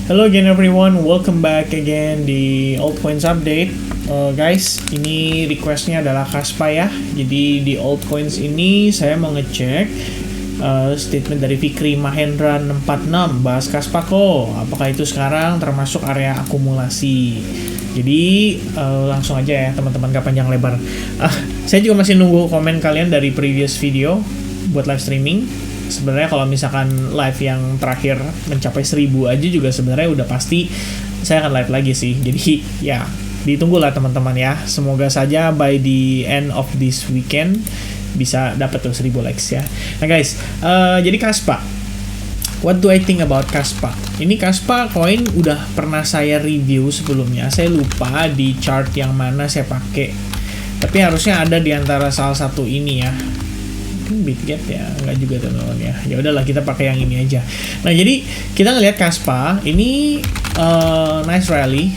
Hello again everyone, welcome back again di Altcoins Update. Guys, ini requestnya adalah Kaspa ya. Jadi di Altcoins ini saya mau ngecek statement dari Fikri Mahendra 46 bahas Kaspa kok. Apakah itu sekarang termasuk area akumulasi? Jadi langsung aja ya teman-teman, gak panjang lebar. Saya juga masih nunggu komen kalian dari previous video buat live streaming. Sebenarnya kalau misalkan live yang terakhir mencapai 1000 aja juga sebenarnya udah pasti saya akan live lagi sih. Jadi ya ditunggu lah teman-teman ya. Semoga saja by the end of this weekend bisa dapat tuh 1000 likes ya. Nah guys, jadi Kaspa. What do I think about Kaspa? Ini Kaspa coin udah pernah saya review sebelumnya. Saya lupa di chart yang mana saya pakai. Tapi harusnya ada di antara salah satu ini ya. Bitget ya, nggak juga teman-teman ya. Ya udahlah kita pakai yang ini aja. Nah jadi kita ngelihat Kaspa ini nice rally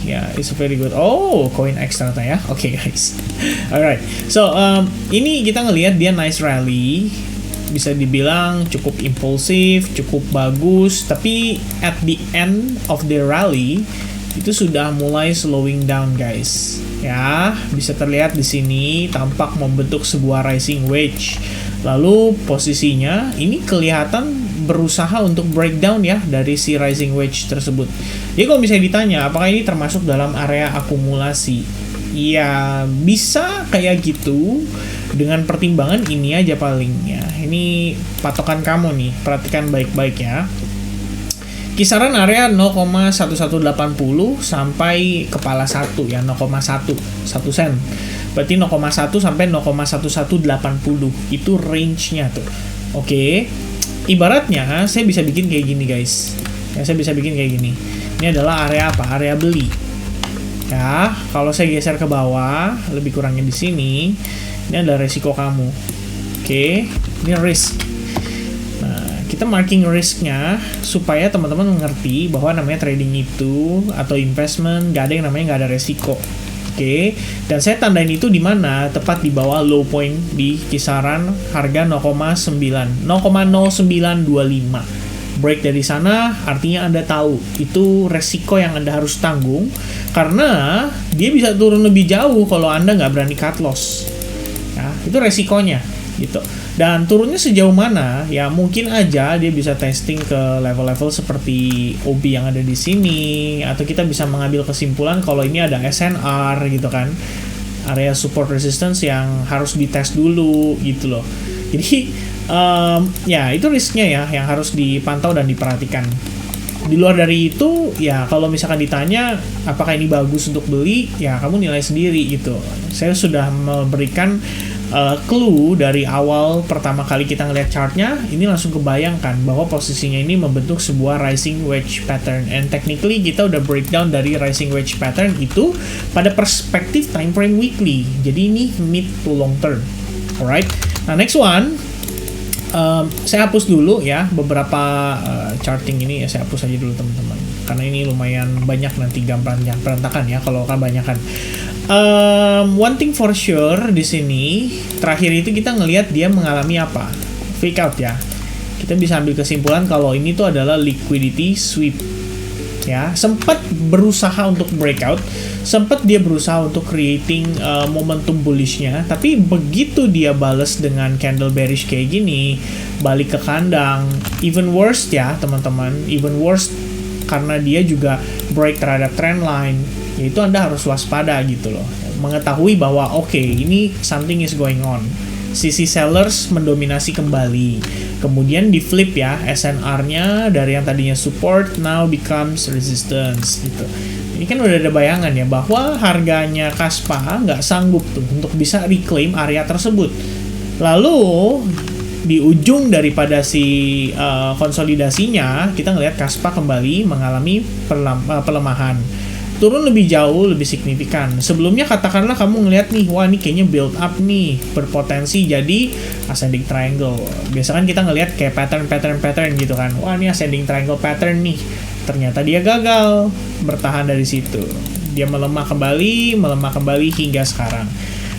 ya, it's very good. Oh, coin X ternyata ya. Oke guys. Alright. So ini kita ngelihat dia nice rally, bisa dibilang cukup impulsif, cukup bagus. Tapi at the end of the rally itu sudah mulai slowing down guys. Ya, bisa terlihat di sini tampak membentuk sebuah rising wedge. Lalu posisinya ini kelihatan berusaha untuk breakdown ya dari si rising wedge tersebut. Jadi kalau misalnya ditanya apakah ini termasuk dalam area akumulasi? Ya, bisa kayak gitu dengan pertimbangan ini aja palingnya. Ini patokan kamu nih, perhatikan baik-baik ya. Kisaran area 0,1180 sampai kepala 1 ya, 0,1 sen. Berarti 0,1 sampai 0,1180 itu range-nya tuh. Oke. Ibaratnya saya bisa bikin kayak gini guys. Ya, saya bisa bikin kayak gini. Ini adalah area apa? Area beli. Ya, kalau saya geser ke bawah, lebih kurangnya di sini, ini adalah resiko kamu. Oke, ini risk. Kita marking risknya supaya teman-teman mengerti bahwa namanya trading itu atau investment gak ada yang namanya gak ada resiko. Oke, dan saya tandain itu di mana? Tepat di bawah low point di kisaran harga 0,0925. Break dari sana artinya Anda tahu itu resiko yang Anda harus tanggung karena dia bisa turun lebih jauh kalau Anda nggak berani cut loss. Ya, itu resikonya gitu. Dan turunnya sejauh mana? Ya mungkin aja dia bisa testing ke level-level seperti OB yang ada di sini, atau kita bisa mengambil kesimpulan kalau ini ada SNR gitu kan, area support resistance yang harus dites dulu gitu loh. Jadi ya itu risknya ya yang harus dipantau dan diperhatikan. Di luar dari itu ya kalau misalkan ditanya apakah ini bagus untuk beli, ya kamu nilai sendiri gitu. Saya sudah memberikan clue dari awal pertama kali kita ngeliat chartnya, ini langsung kebayangkan bahwa posisinya ini membentuk sebuah rising wedge pattern, and technically kita udah breakdown dari rising wedge pattern itu pada perspektif time frame weekly. Jadi ini mid to long term. Alright. Nah next one, saya hapus dulu ya beberapa charting ini ya, saya hapus aja dulu teman-teman karena ini lumayan banyak nanti gambarnya berantakan ya kalau kebanyakan. One thing for sure di sini terakhir itu kita ngelihat dia mengalami apa? Fake out ya. Kita bisa ambil kesimpulan kalau ini tuh adalah liquidity sweep. Ya, sempat berusaha untuk breakout, sempat dia berusaha untuk creating momentum bullishnya, tapi begitu dia bales dengan candle bearish kayak gini, balik ke kandang, even worse ya teman-teman, even worse karena dia juga break terhadap trend line. Yaitu Anda harus waspada gitu loh, mengetahui bahwa oke, ini something is going on. Sisi sellers mendominasi kembali, kemudian di flip ya, SNR-nya dari yang tadinya support now becomes resistance gitu. Ini kan udah ada bayangan ya bahwa harganya Kaspa nggak sanggup tuh untuk bisa reclaim area tersebut. Lalu di ujung daripada si konsolidasinya kita ngelihat Kaspa kembali mengalami pelemahan, turun lebih jauh, lebih signifikan. Sebelumnya katakanlah kamu ngelihat nih, wah ini kayaknya build up nih, berpotensi jadi ascending triangle. Biasa kan kita ngelihat kayak pattern gitu kan, wah ini ascending triangle pattern nih. Ternyata dia gagal bertahan dari situ. Dia melemah kembali hingga sekarang.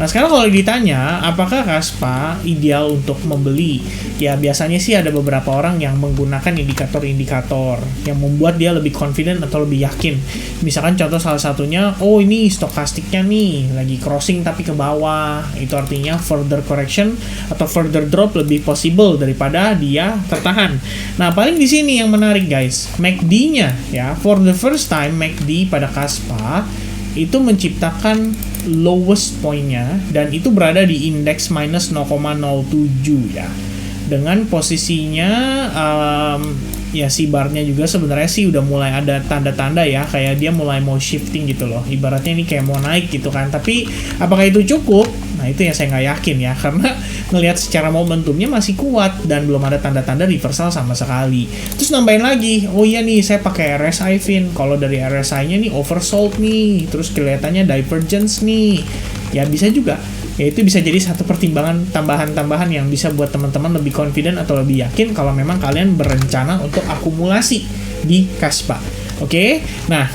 Nah sekarang kalau ditanya apakah Kaspa ideal untuk membeli, ya biasanya sih ada beberapa orang yang menggunakan indikator-indikator yang membuat dia lebih confident atau lebih yakin. Misalkan contoh salah satunya, oh ini stokastiknya nih lagi crossing tapi ke bawah, itu artinya further correction atau further drop lebih possible daripada dia tertahan. Nah paling di sini yang menarik guys, MACD-nya ya, for the first time MACD pada Kaspa itu menciptakan lowest point-nya dan itu berada di indeks minus 0,07 ya. Dengan posisinya ya si barnya juga sebenarnya sih udah mulai ada tanda-tanda ya, kayak dia mulai mau shifting gitu loh. Ibaratnya ini kayak mau naik gitu kan. Tapi apakah itu cukup? Nah itu yang saya nggak yakin ya, karena ngelihat secara momentumnya masih kuat dan belum ada tanda-tanda reversal sama sekali. Terus nambahin lagi, oh iya nih saya pakai RSI Vin, kalau dari RSI-nya nih oversold nih, terus kelihatannya divergence nih, ya bisa juga. Ya itu bisa jadi satu pertimbangan tambahan-tambahan yang bisa buat teman-teman lebih confident atau lebih yakin kalau memang kalian berencana untuk akumulasi di Kaspa. Oke, nah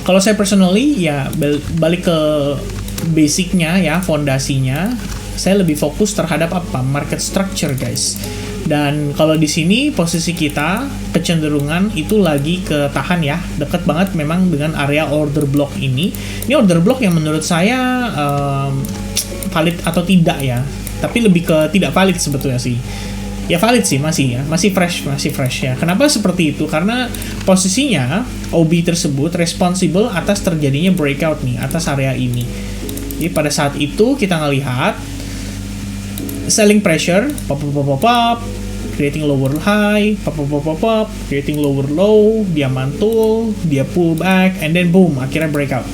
kalau saya personally ya balik ke basicnya ya, fondasinya, saya lebih fokus terhadap apa? Market structure guys. Dan kalau di sini posisi kita kecenderungan itu lagi ke tahan ya, deket banget memang dengan area order block ini. Ini order block yang menurut saya valid atau tidak ya, tapi lebih ke tidak valid sebetulnya sih. Ya valid sih, masih fresh ya. Kenapa seperti itu? Karena posisinya OB tersebut responsible atas terjadinya breakout nih atas area ini. Jadi pada saat itu kita ngelihat selling pressure, pop, creating lower high, pop, creating lower low, dia mantul, dia pull back, and then boom, akhirnya breakout.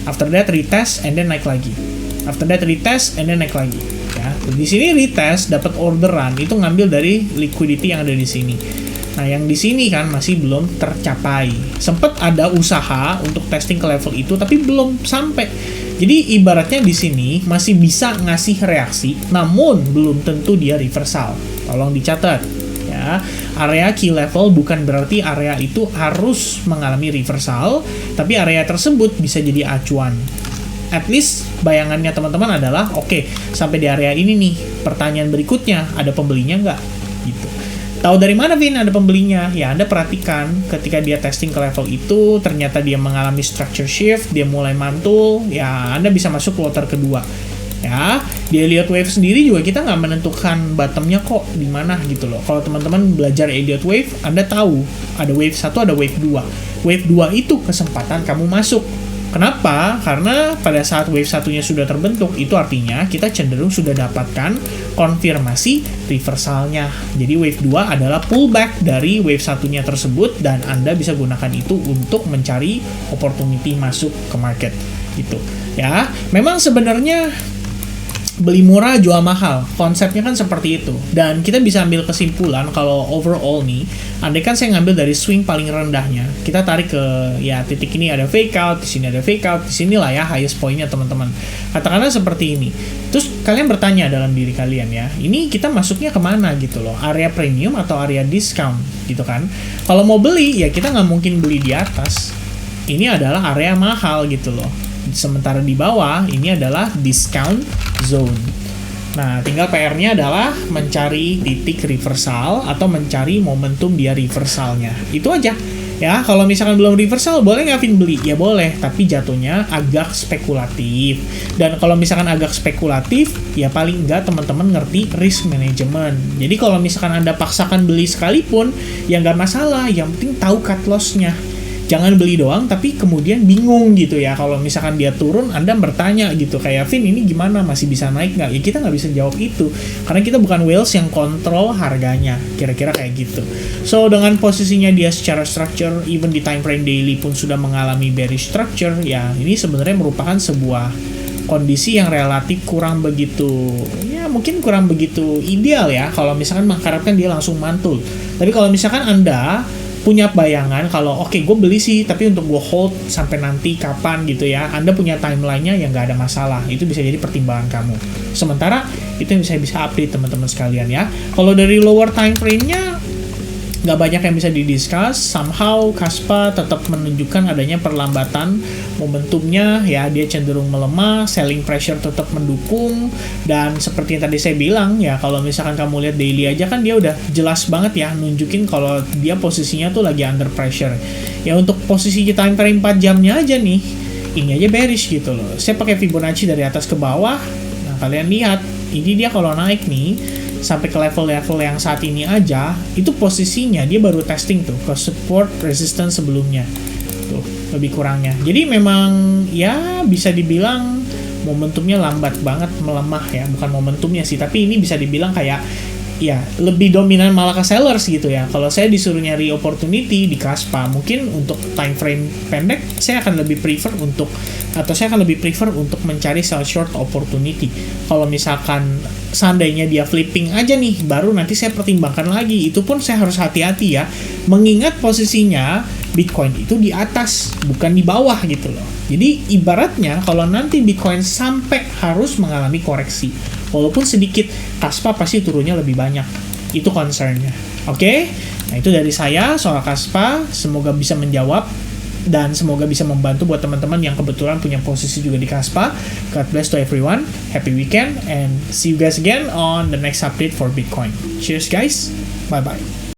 After that retest, and then naik lagi. After that retest, and then naik lagi. Ya, di sini retest dapat orderan itu ngambil dari liquidity yang ada di sini. Nah, yang di sini kan masih belum tercapai. Sempat ada usaha untuk testing ke level itu, tapi belum sampai. Jadi ibaratnya di sini masih bisa ngasih reaksi, namun belum tentu dia reversal. Tolong dicatat ya. Area key level bukan berarti area itu harus mengalami reversal, tapi area tersebut bisa jadi acuan. At least bayangannya teman-teman adalah oke, sampai di area ini nih. Pertanyaan berikutnya, ada pembelinya nggak? Gitu. Tahu dari mana Vin ada pembelinya? Ya Anda perhatikan ketika dia testing ke level itu, ternyata dia mengalami structure shift, dia mulai mantul, ya Anda bisa masuk kloter kedua. Ya, di Elliott Wave sendiri juga kita nggak menentukan bottomnya kok di mana gitu loh. Kalau teman-teman belajar Elliott Wave, Anda tahu ada wave 1, ada wave 2. Wave 2 itu kesempatan kamu masuk. Kenapa? Karena pada saat wave satunya sudah terbentuk, itu artinya kita cenderung sudah dapatkan konfirmasi reversalnya. Jadi wave 2 adalah pullback dari wave satunya tersebut dan Anda bisa gunakan itu untuk mencari opportunity masuk ke market gitu. Ya, memang sebenarnya beli murah jual mahal, konsepnya kan seperti itu. Dan kita bisa ambil kesimpulan kalau overall nih, andai kan saya ngambil dari swing paling rendahnya, kita tarik ke ya titik ini ada fake out, di sini ada fake out, di sinilah ya highest point-nya teman-teman. Katakanlah seperti ini. Terus kalian bertanya dalam diri kalian ya, ini kita masuknya kemana gitu loh, area premium atau area discount gitu kan. Kalau mau beli ya kita nggak mungkin beli di atas, ini adalah area mahal gitu loh. Sementara di bawah ini adalah discount zone. Nah, tinggal PR-nya adalah mencari titik reversal atau mencari momentum dia reversalnya. Itu aja. Ya, kalau misalkan belum reversal, boleh nggak Vin beli? Ya boleh, tapi jatuhnya agak spekulatif. Dan kalau misalkan agak spekulatif, ya paling nggak teman-teman ngerti risk management. Jadi kalau misalkan Anda paksakan beli sekalipun, ya nggak masalah. Yang penting tahu cut loss-nya. Jangan beli doang tapi kemudian bingung gitu ya. Kalau misalkan dia turun, Anda bertanya gitu kayak, Vin ini gimana, masih bisa naik nggak? Ya kita nggak bisa jawab itu karena kita bukan whales yang kontrol harganya, kira-kira kayak gitu. So dengan posisinya dia secara structure, even di time frame daily pun sudah mengalami bearish structure, ya ini sebenarnya merupakan sebuah kondisi yang relatif kurang begitu, ya mungkin kurang begitu ideal ya kalau misalkan mengharapkan dia langsung mantul. Tapi kalau misalkan Anda punya bayangan kalau oke, gue beli sih tapi untuk gue hold sampai nanti kapan gitu ya, Anda punya timelinenya yang nggak ada masalah, itu bisa jadi pertimbangan kamu. Sementara itu yang saya bisa update teman-teman sekalian ya. Kalau dari lower time frame-nya nggak banyak yang bisa didiscuss. Somehow Kaspa tetap menunjukkan adanya perlambatan momentumnya, ya dia cenderung melemah, selling pressure tetap mendukung, dan seperti yang tadi saya bilang ya, kalau misalkan kamu lihat daily aja kan dia udah jelas banget ya nunjukin kalau dia posisinya tuh lagi under pressure. Ya untuk posisi time frame 4 jamnya aja nih, ini aja bearish gitu loh. Saya pakai Fibonacci dari atas ke bawah. Nah, kalian lihat, ini dia kalau naik nih sampai ke level-level yang saat ini aja, itu posisinya dia baru testing tuh ke support resistance sebelumnya. Tuh, lebih kurangnya. Jadi memang ya bisa dibilang momentumnya lambat banget melemah ya. Bukan momentumnya sih, tapi ini bisa dibilang kayak ya lebih dominan malah ke sellers gitu ya. Kalau saya disuruh nyari opportunity di Kaspa, mungkin untuk time frame pendek saya akan lebih prefer untuk mencari sell short opportunity. Kalau misalkan seandainya dia flipping aja nih, baru nanti saya pertimbangkan lagi. Itu pun saya harus hati-hati ya, mengingat posisinya Bitcoin itu di atas, bukan di bawah gitu loh. Jadi ibaratnya kalau nanti Bitcoin sampai harus mengalami koreksi, walaupun sedikit, Kaspa pasti turunnya lebih banyak. Itu concernnya. Oke? Nah, itu dari saya soal Kaspa. Semoga bisa menjawab dan semoga bisa membantu buat teman-teman yang kebetulan punya posisi juga di Kaspa. God bless to everyone. Happy weekend and see you guys again on the next update for Bitcoin. Cheers guys. Bye-bye.